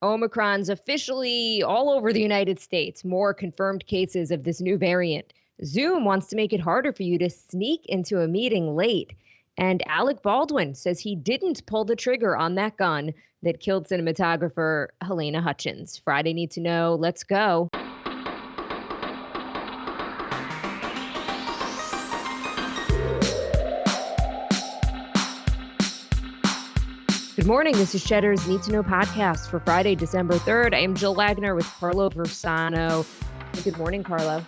Omicron's officially all over the United States. More confirmed cases of this new variant. Zoom wants to make it harder for you to sneak into a meeting late. And Alec Baldwin says he didn't pull the trigger on that gun that killed cinematographer Helena Hutchins. Friday Need to Know. Let's go. Good morning. This is Cheddar's Need to Know podcast for Friday, December 3rd. I am Jill Wagner with Carlo Versano. Good morning, Carlo.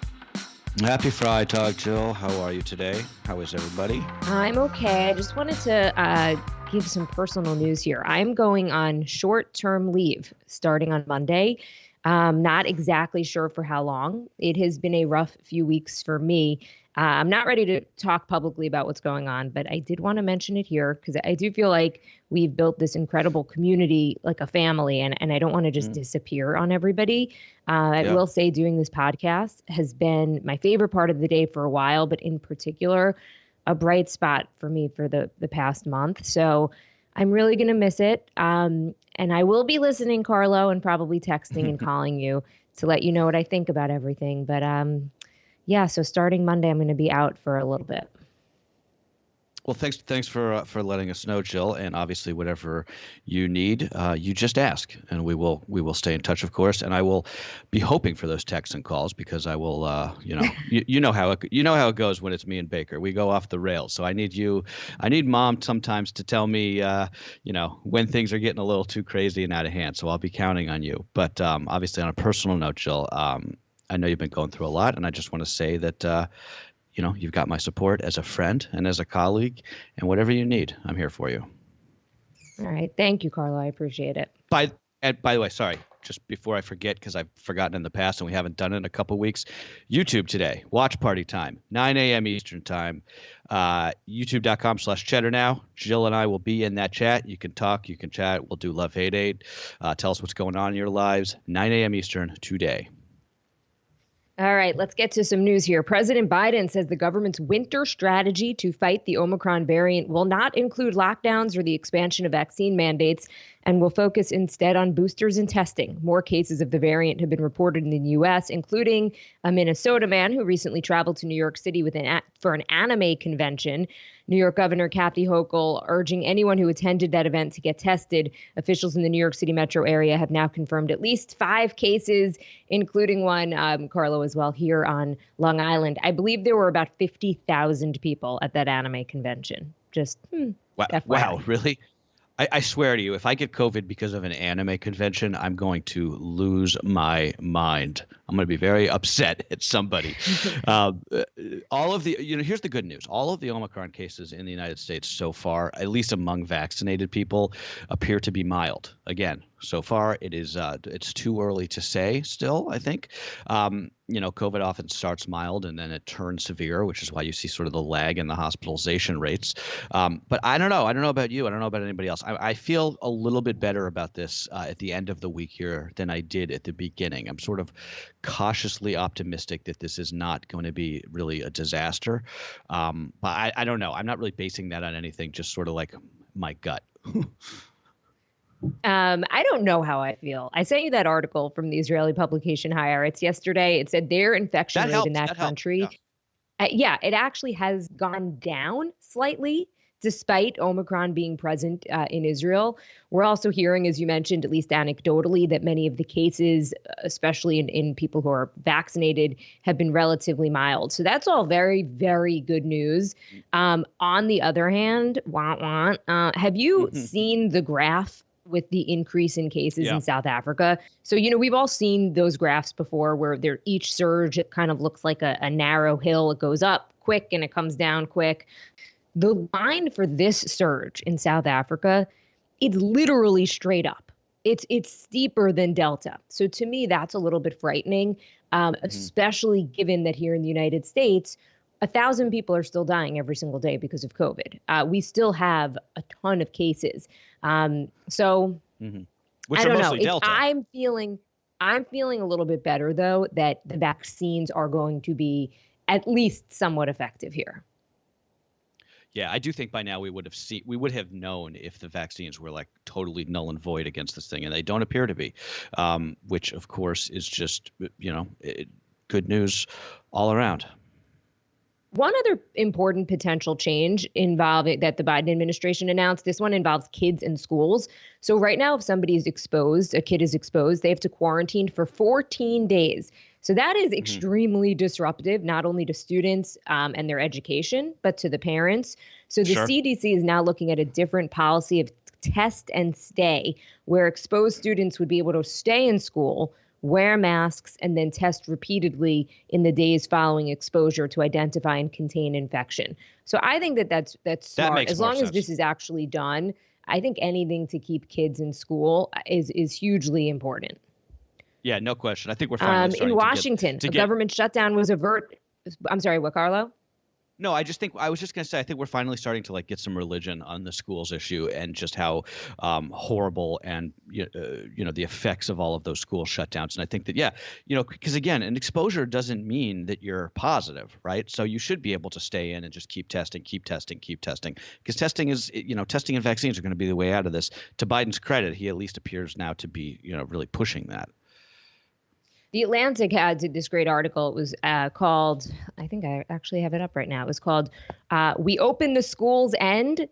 Happy Friday, Talk Jill. How are you today? How is everybody? I'm okay. I just wanted to give some personal news here. I'm going on short-term leave starting on Monday. Not exactly sure for how long. It has been a rough few weeks for me. I'm not ready to talk publicly about what's going on, but I did want to mention it here because I do feel like we've built this incredible community, like a family, and I don't want to just disappear on everybody. I will say doing this podcast has been my favorite part of the day for a while, but in particular, a bright spot for me for the past month. So I'm really going to miss it. And I will be listening, Carlo, and probably texting and calling you to let you know what I think about everything. But yeah, so starting Monday, I'm going to be out for a little bit. Well, thanks for letting us know, Jill. And obviously, whatever you need, you just ask, and we will stay in touch, of course. And I will be hoping for those texts and calls because I will, you know how it goes when it's me and Baker. We go off the rails. So I need Mom sometimes to tell me, when things are getting a little too crazy and out of hand. So I'll be counting on you. But obviously, on a personal note, Jill, I know you've been going through a lot, and I just want to say that. You've got my support as a friend and as a colleague, and whatever you need, I'm here for you. All right. Thank you, Carlo. I appreciate it. By the way, sorry, just before I forget, because I've forgotten in the past and we haven't done it in a couple weeks, YouTube today, watch party time, 9 a.m. Eastern time, youtube.com/cheddar now. Jill and I will be in that chat. You can talk, you can chat. We'll do Love Hate Aid. Tell us what's going on in your lives, 9 a.m. Eastern today. All right, let's get to some news here. President Biden says the government's winter strategy to fight the Omicron variant will not include lockdowns or the expansion of vaccine mandates and will focus instead on boosters and testing. More cases of the variant have been reported in the U.S., including a Minnesota man who recently traveled to New York City for an anime convention. New York Governor Kathy Hochul urging anyone who attended that event to get tested. Officials in the New York City metro area have now confirmed at least 5 cases, including one, Carlo, as well, here on Long Island. I believe there were about 50,000 people at that anime convention. Just Wow, really? I swear to you, if I get COVID because of an anime convention, I'm going to lose my mind. I'm going to be very upset at somebody. All of the, here's the good news. All of the Omicron cases in the United States so far, at least among vaccinated people, appear to be mild. Again, so far it is, it's too early to say still, I think. COVID often starts mild and then it turns severe, which is why you see sort of the lag in the hospitalization rates. But I don't know. I don't know about you. I don't know about anybody else. I feel a little bit better about this at the end of the week here than I did at the beginning. I'm sort of cautiously optimistic that this is not going to be really a disaster. But I don't know. I'm not really basing that on anything, just sort of like my gut. I don't know how I feel. I sent you that article from the Israeli publication Haaretz yesterday. It said their infection rate in that country. It actually has gone down slightly despite Omicron being present in Israel. We're also hearing, as you mentioned, at least anecdotally, that many of the cases, especially in people who are vaccinated, have been relatively mild. So that's all very, very good news. On the other hand, have you seen the graph with the increase in cases in South Africa? So, we've all seen those graphs before where each surge, it kind of looks like a narrow hill. It goes up quick and it comes down quick. The line for this surge in South Africa, it's literally straight up. It's steeper than Delta. So to me, that's a little bit frightening, especially given that here in the United States, 1,000 people are still dying every single day because of COVID. We still have a ton of cases. Which I don't know. Delta. I'm feeling a little bit better, though, that the vaccines are going to be at least somewhat effective here. Yeah, I do think by now we would have known if the vaccines were like totally null and void against this thing, and they don't appear to be, which of course is just good news all around. One other important potential change involving that the Biden administration announced, this one involves kids in schools. So right now, if somebody is exposed, a kid is exposed, they have to quarantine for 14 days. So that is extremely disruptive, not only to students and their education, but to the parents. So the CDC is now looking at a different policy of test and stay, where exposed students would be able to stay in school, wear masks, and then test repeatedly in the days following exposure to identify and contain infection. So I think that's smart. As long as this is actually done, I think anything to keep kids in school is hugely important. Yeah, no question. I think we're finally starting in Washington, a government shutdown was averted. I'm sorry, what, Carlo? No, I was just going to say, I think we're finally starting to get some religion on the schools issue and just how horrible and, the effects of all of those school shutdowns. And I think that, because again, an exposure doesn't mean that you're positive, right? So you should be able to stay in and just keep testing, because testing and vaccines are going to be the way out of this. To Biden's credit, he at least appears now to be, really pushing that. The Atlantic had this great article. It was called, I think I actually have it up right now. It was called, "We Opened the Schools and ...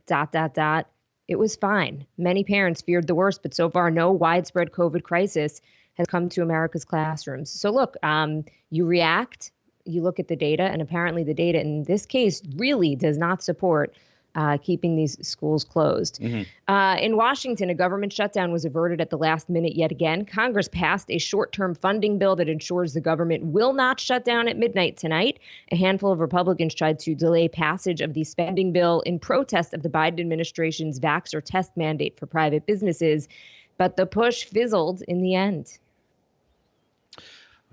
It was fine. Many parents feared the worst, but so far no widespread COVID crisis has come to America's classrooms." So look, you react, you look at the data, and apparently the data in this case really does not support keeping these schools closed. In Washington, a government shutdown was averted at the last minute yet again. Congress passed a short-term funding bill that ensures the government will not shut down at midnight tonight. A handful of Republicans tried to delay passage of the spending bill in protest of the Biden administration's vax or test mandate for private businesses, but the push fizzled in the end.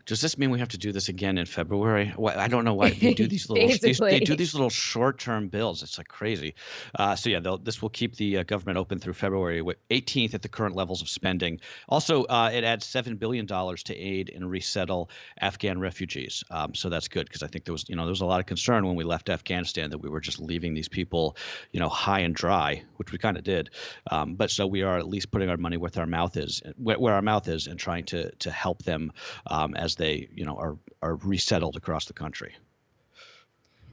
Does this mean we have to do this again in February? I don't know why they do these little short-term bills. It's like crazy. This will keep the government open through February 18th at the current levels of spending. Also, it adds $7 billion to aid and resettle Afghan refugees. So that's good, because I think there was a lot of concern when we left Afghanistan that we were just leaving these people, high and dry, which we kind of did. But so we are at least putting our money where our mouth is, and trying to help them as they are resettled across the country.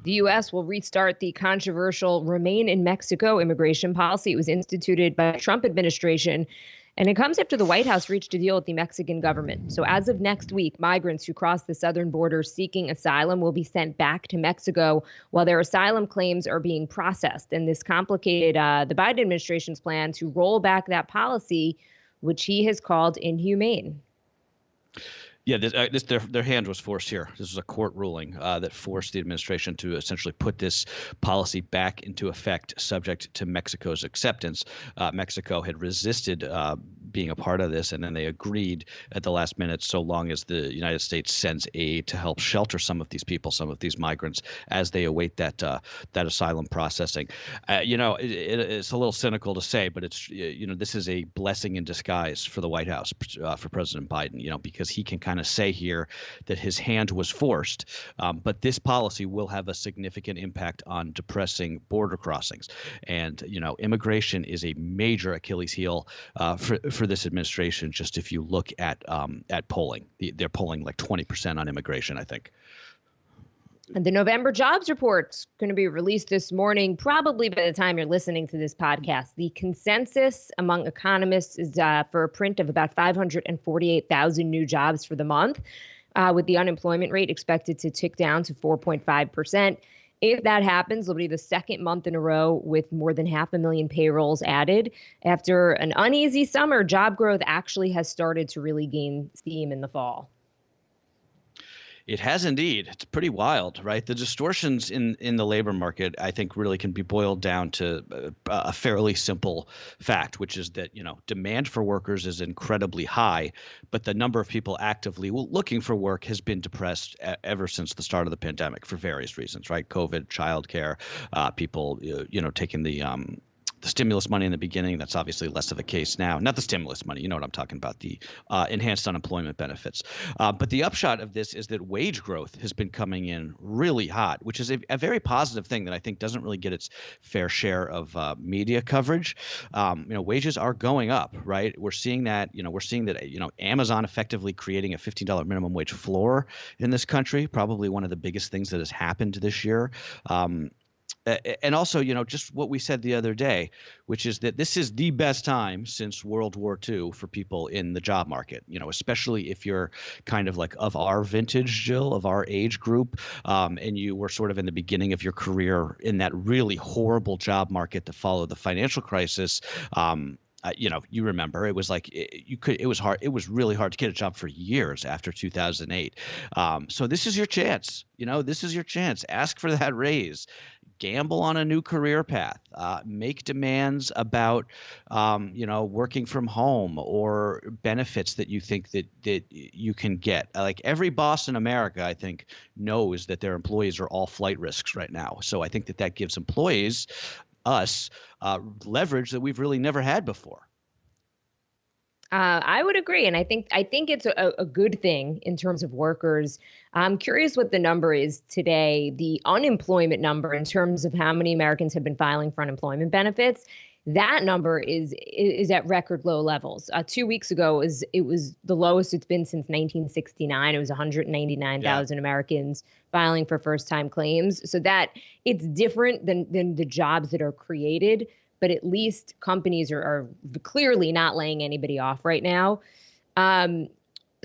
The U.S. will restart the controversial Remain in Mexico immigration policy. It was instituted by the Trump administration, and it comes after the White House reached a deal with the Mexican government. So as of next week, migrants who cross the southern border seeking asylum will be sent back to Mexico while their asylum claims are being processed. And this complicated the Biden administration's plan to roll back that policy, which he has called inhumane. Yeah, their hand was forced here. This was a court ruling that forced the administration to essentially put this policy back into effect, subject to Mexico's acceptance. Mexico had resisted being a part of this, and then they agreed at the last minute, so long as the United States sends aid to help shelter some of these people, some of these migrants, as they await that asylum processing. It's a little cynical to say, but it's this is a blessing in disguise for the White House, for President Biden, because he can kind of say here that his hand was forced, but this policy will have a significant impact on depressing border crossings. And immigration is a major Achilles heel for this administration. Just if you look at polling, they're polling like 20% on immigration, I think. And the November jobs report's going to be released this morning, probably by the time you're listening to this podcast. The consensus among economists is for a print of about 548,000 new jobs for the month, with the unemployment rate expected to tick down to 4.5%. If that happens, it'll be the second month in a row with more than 500,000 payrolls added. After an uneasy summer, job growth actually has started to really gain steam in the fall. It has indeed. It's pretty wild, right? The distortions in the labor market, I think, really can be boiled down to a fairly simple fact, which is that, demand for workers is incredibly high, but the number of people actively looking for work has been depressed ever since the start of the pandemic for various reasons, right? COVID, childcare, people, taking the the stimulus money in the beginning. That's obviously less of a case now. Not the stimulus money. You know what I'm talking about, the enhanced unemployment benefits. But the upshot of this is that wage growth has been coming in really hot, which is a very positive thing that I think doesn't really get its fair share of media coverage. Wages are going up, right? We're seeing that, Amazon effectively creating a $15 minimum wage floor in this country, probably one of the biggest things that has happened this year. And also, just what we said the other day, which is that this is the best time since World War II for people in the job market, especially if you're kind of like of our vintage, Jill, of our age group, and you were sort of in the beginning of your career in that really horrible job market that followed the financial crisis. You remember it was like it was hard. It was really hard to get a job for years after 2008. So this is your chance. This is your chance. Ask for that raise. Gamble on a new career path. Make demands about, working from home or benefits that you think that you can get. Like every boss in America, I think, knows that their employees are all flight risks right now. So I think that gives employees, us, leverage that we've really never had before. I would agree. And I think it's a good thing in terms of workers. I'm curious what the number is today, the unemployment number in terms of how many Americans have been filing for unemployment benefits. That number is at record low levels. 2 weeks ago, it was the lowest it's been since 1969. It was 199,000 Americans filing for first-time claims. So that it's different than the jobs that are created. But at least companies are clearly not laying anybody off right now.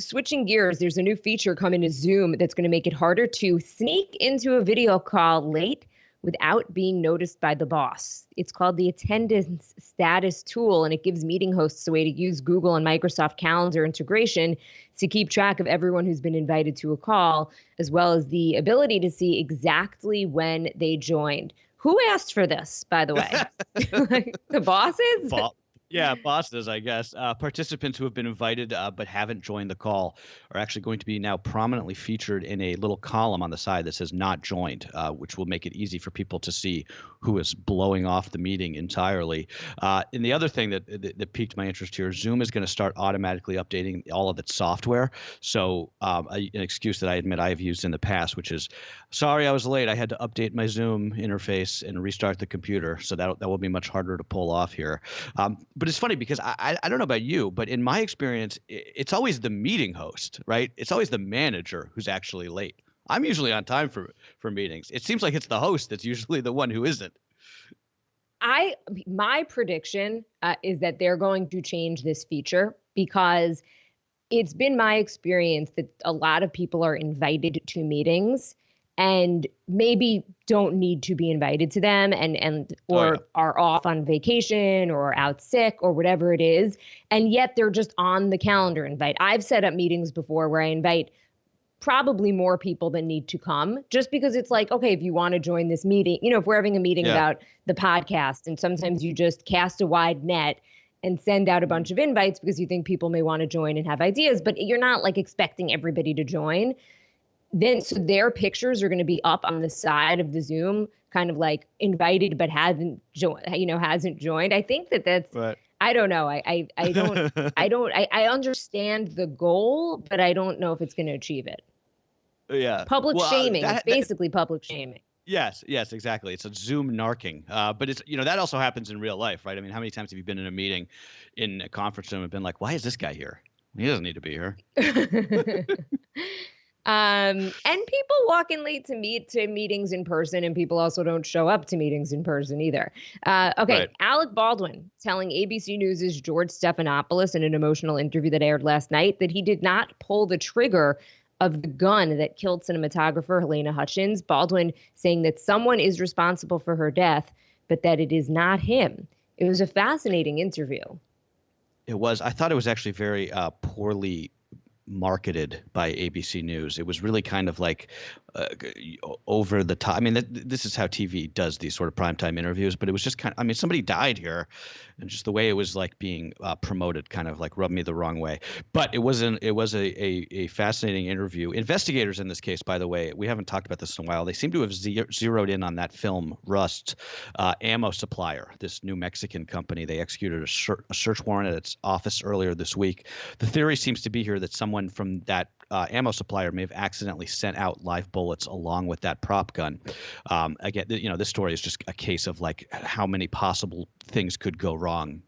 Switching gears, there's a new feature coming to Zoom that's going to make it harder to sneak into a video call late without being noticed by the boss. It's called the Attendance Status Tool, and it gives meeting hosts a way to use Google and Microsoft Calendar integration to keep track of everyone who's been invited to a call, as well as the ability to see exactly when they joined. Who asked for this, by the way? The bosses? Yeah, bosses, I guess. Participants who have been invited but haven't joined the call are actually going to be now prominently featured in a little column on the side that says not joined, which will make it easy for people to see who is blowing off the meeting entirely. And the other thing that piqued my interest here, Zoom is going to start automatically updating all of its software. So an excuse that I admit I have used in the past, which is, sorry, I was late. I had to update my Zoom interface and restart the computer. So that will be much harder to pull off here. But it's funny because I don't know about you, but in my experience, it's always the meeting host, right? It's always the manager who's actually late. I'm usually on time for meetings. It seems like it's the host that's usually the one who isn't. My prediction is that they're going to change this feature because it's been my experience that a lot of people are invited to meetings and maybe don't need to be invited to them or are off on vacation or out sick or whatever it is. And yet they're just on the calendar invite. I've set up meetings before where I invite probably more people than need to come, just because it's like, okay, if you want to join this meeting, if we're having a meeting about the podcast, and sometimes you just cast a wide net and send out a bunch of invites because you think people may want to join and have ideas, but you're not like expecting everybody to join. Then so their pictures are going to be up on the side of the Zoom, kind of like invited but hasn't joined. I think that's right. I don't know. I understand the goal, but I don't know if it's going to achieve it. Yeah. Public shaming. It's basically public shaming. Yes, exactly. It's a Zoom narking. But it's, that also happens in real life, right? I mean, how many times have you been in a meeting in a conference room and been like, why is this guy here? He doesn't need to be here. And people walk in late to meetings in person, and people also don't show up to meetings in person either. Right. Alec Baldwin telling ABC News' George Stephanopoulos in an emotional interview that aired last night that he did not pull the trigger of the gun that killed cinematographer Helena Hutchins. Baldwin saying that someone is responsible for her death, but that it is not him. It was a fascinating interview. It was. I thought it was actually very poorly marketed by ABC News. It was really kind of like over the top. I mean, this is how TV does these sort of primetime interviews, but it was just I mean, somebody died here, and just the way it was like being promoted kind of like rubbed me the wrong way. But it was a fascinating interview. Investigators in this case, by the way, we haven't talked about this in a while. They seem to have zeroed in on that film Rust ammo supplier, this New Mexican company. They executed a search warrant at its office earlier this week. The theory seems to be here that someone from that ammo supplier may have accidentally sent out live bullets along with that prop gun. Again, this story is just a case of like how many possible things could go wrong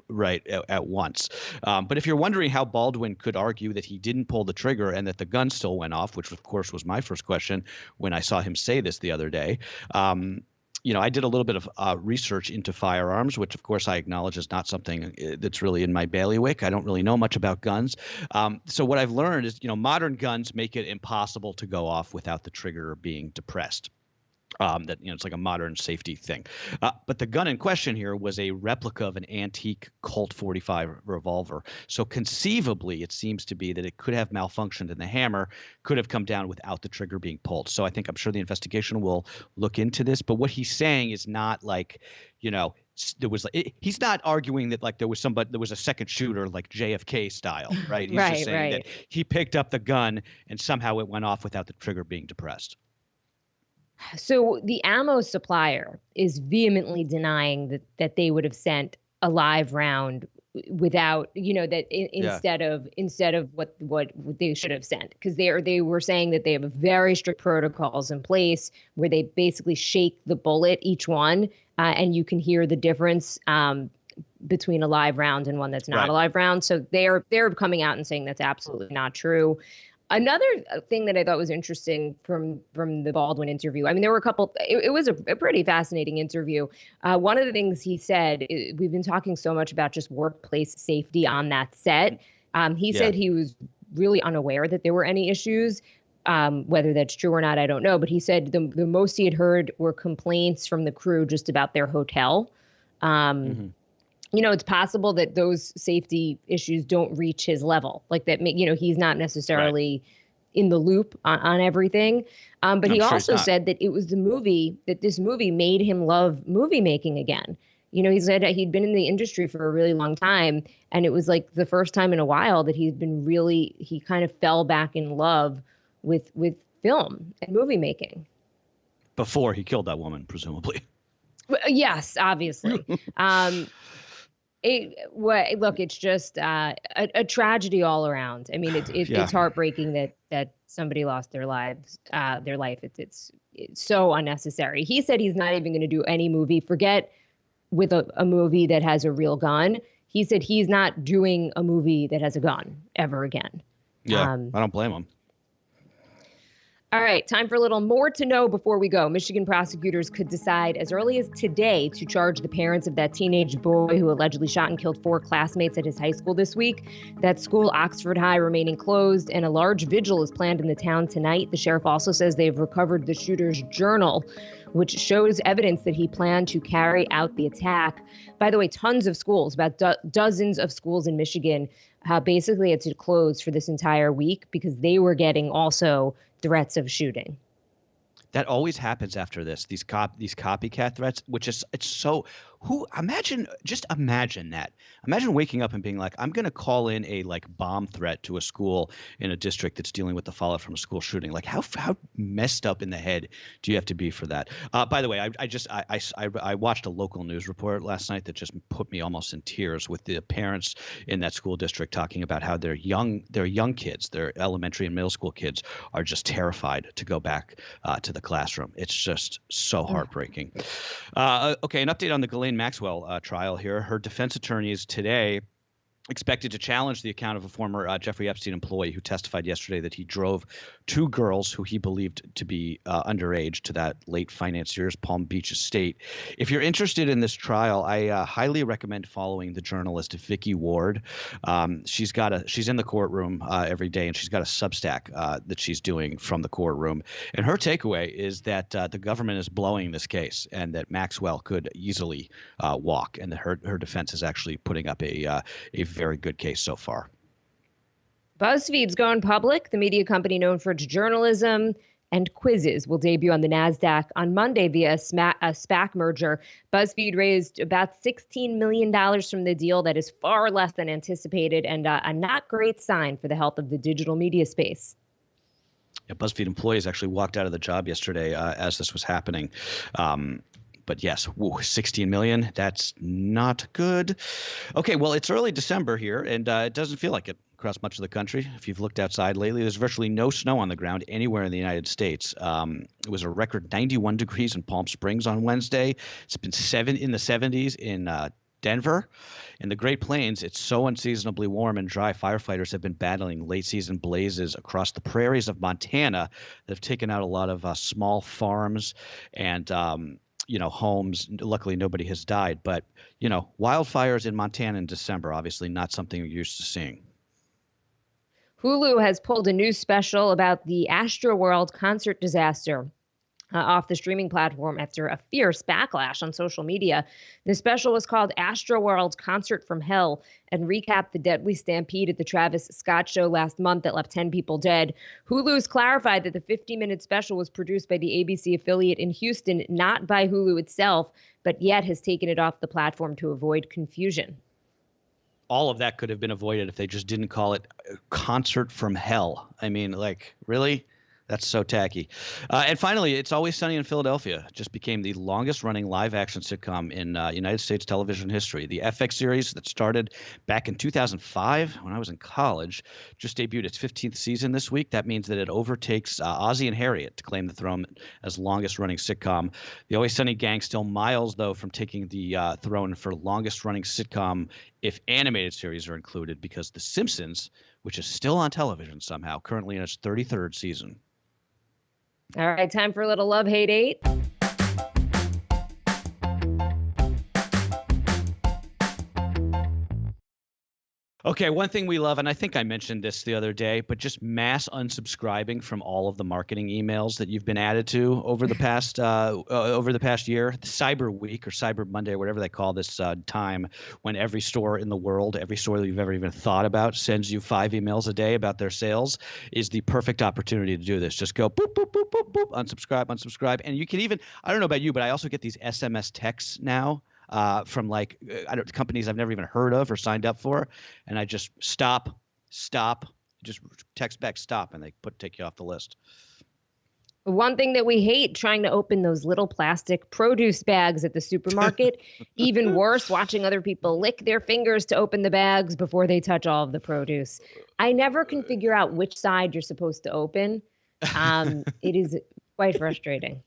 right at once. But if you're wondering how Baldwin could argue that he didn't pull the trigger and that the gun still went off, which of course was my first question when I saw him say this the other day, I did a little bit of research into firearms, which of course I acknowledge is not something that's really in my bailiwick. I don't really know much about guns. So what I've learned is, modern guns make it impossible to go off without the trigger being depressed. It's like a modern safety thing. But the gun in question here was a replica of an antique Colt 45 revolver. So conceivably, it seems to be that it could have malfunctioned and the hammer could have come down without the trigger being pulled. So I'm sure the investigation will look into this. But what he's saying is not like, he's not arguing that like there was a second shooter like JFK style, right? He's just saying that he picked up the gun and somehow it went off without the trigger being depressed. So the ammo supplier is vehemently denying that they would have sent a live round without, instead of what they should have sent, because they were saying that they have very strict protocols in place where they basically shake the bullet, each one, and you can hear the difference between a live round and one that's not a live round. So they're coming out and saying that's absolutely not true. Another thing that I thought was interesting from the Baldwin interview, I mean, there were a couple, it was a pretty fascinating interview. One of the things he said, we've been talking so much about just workplace safety on that set. He said he was really unaware that there were any issues. Whether that's true or not, I don't know. But he said the most he had heard were complaints from the crew just about their hotel. It's possible that those safety issues don't reach his level, like that, he's not necessarily in the loop on everything. But he also said that it was this movie made him love movie making again. He said that he'd been in the industry for a really long time, and it was like the first time in a while that he kind of fell back in love with film and movie making. Before he killed that woman, presumably. Yes, obviously. It's just a tragedy all around. I mean, it's heartbreaking that somebody lost their life. It's so unnecessary. He said he's not even going to do any movie. Forget with a movie that has a real gun. He said he's not doing a movie that has a gun ever again. Yeah, I don't blame him. All right, time for a little more to know before we go. Michigan prosecutors could decide as early as today to charge the parents of that teenage boy who allegedly shot and killed 4 classmates at his high school this week. That school, Oxford High, remaining closed, and a large vigil is planned in the town tonight. The sheriff also says they've recovered the shooter's journal, which shows evidence that he planned to carry out the attack. By the way, tons of schools, about dozens of schools in Michigan, basically had to close for this entire week because they were getting also threats of shooting. That always happens after this. These copycat threats, which is imagine that. Imagine waking up and being like, I'm going to call in a bomb threat to a school in a district that's dealing with the fallout from a school shooting. Like how messed up in the head do you have to be for that? By the way, I watched a local news report last night that just put me almost in tears with the parents in that school district talking about how their young kids, their elementary and middle school kids, are just terrified to go back to the classroom. It's just so heartbreaking. Okay, an update on the Ghislaine Maxwell trial here. Her defense attorneys today expected to challenge the account of a former Jeffrey Epstein employee who testified yesterday that he drove 2 girls who he believed to be underage to that late financier's Palm Beach estate. If you're interested in this trial, I highly recommend following the journalist Vicky Ward. She's in the courtroom every day, and she's got a Substack that she's doing from the courtroom. And her takeaway is that the government is blowing this case, and that Maxwell could easily walk, and that her defense is actually putting up a very good case so far. BuzzFeed's gone public. The media company known for its journalism and quizzes will debut on the NASDAQ on Monday via a SPAC merger. BuzzFeed raised about $16 million from the deal. That is far less than anticipated and a not great sign for the health of the digital media space. Yeah, BuzzFeed employees actually walked out of the job yesterday as this was happening. But yes, 16 million, that's not good. Okay, well, it's early December here, and it doesn't feel like it across much of the country. If you've looked outside lately, there's virtually no snow on the ground anywhere in the United States. It was a record 91 degrees in Palm Springs on Wednesday. It's been in the 70s in Denver. In the Great Plains, it's so unseasonably warm and dry, firefighters have been battling late-season blazes across the prairies of Montana that have taken out a lot of small farms and homes. Luckily, nobody has died. But, wildfires in Montana in December, obviously not something you're used to seeing. Hulu has pulled a new special about the Astroworld concert disaster off the streaming platform after a fierce backlash on social media. The special was called Astroworld Concert from Hell and recapped the deadly stampede at the Travis Scott show last month that left 10 people dead. Hulu's clarified that the 50-minute special was produced by the ABC affiliate in Houston, not by Hulu itself, but yet has taken it off the platform to avoid confusion. All of that could have been avoided if they just didn't call it Concert from Hell. I mean, really? That's so tacky. And finally, It's Always Sunny in Philadelphia just became the longest-running live-action sitcom in United States television history. The FX series that started back in 2005 when I was in college just debuted its 15th season this week. That means that it overtakes Ozzie and Harriet to claim the throne as longest-running sitcom. The Always Sunny gang still miles, though, from taking the throne for longest-running sitcom if animated series are included, because The Simpsons, which is still on television somehow, currently in its 33rd season. All right, time for a little Love Hate 8. Okay, one thing we love, and I think I mentioned this the other day, but just mass unsubscribing from all of the marketing emails that you've been added to over the past year. The Cyber Week or Cyber Monday or whatever they call this time when every store in the world, every store that you've ever even thought about, sends you 5 emails a day about their sales, is the perfect opportunity to do this. Just go boop, boop, boop, boop, boop, unsubscribe. And you can even, I don't know about you, but I also get these SMS texts now from companies I've never even heard of or signed up for, and I just stop, just text back stop, and they take you off the list. One thing that we hate, trying to open those little plastic produce bags at the supermarket. Even worse, watching other people lick their fingers to open the bags before they touch all of the produce. I never can figure out which side you're supposed to open. It is quite frustrating.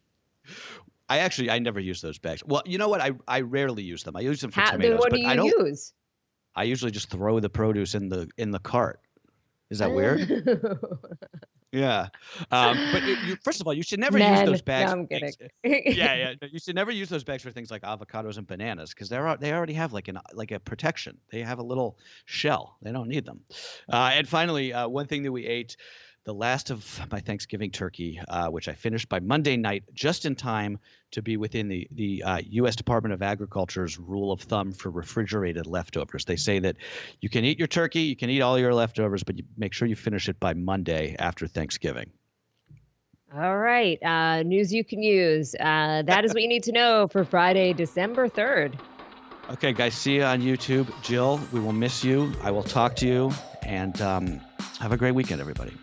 I never use those bags. Well, you know what? I rarely use them. I use them for tomatoes. Then what do you use? I usually just throw the produce in the cart. Is that weird? Yeah. But first of all, you should never use those bags. No, I'm kidding. Yeah. You should never use those bags for things like avocados and bananas because they already have like a protection. They have a little shell. They don't need them. And finally, one thing that we ate, the last of my Thanksgiving turkey, which I finished by Monday night, just in time to be within the U.S. Department of Agriculture's rule of thumb for refrigerated leftovers. They say that you can eat your turkey, you can eat all your leftovers, but you make sure you finish it by Monday after Thanksgiving. All right. News you can use. That is what you need to know for Friday, December 3rd. Okay, guys, see you on YouTube. Jill, we will miss you. I will talk to you, and have a great weekend, everybody.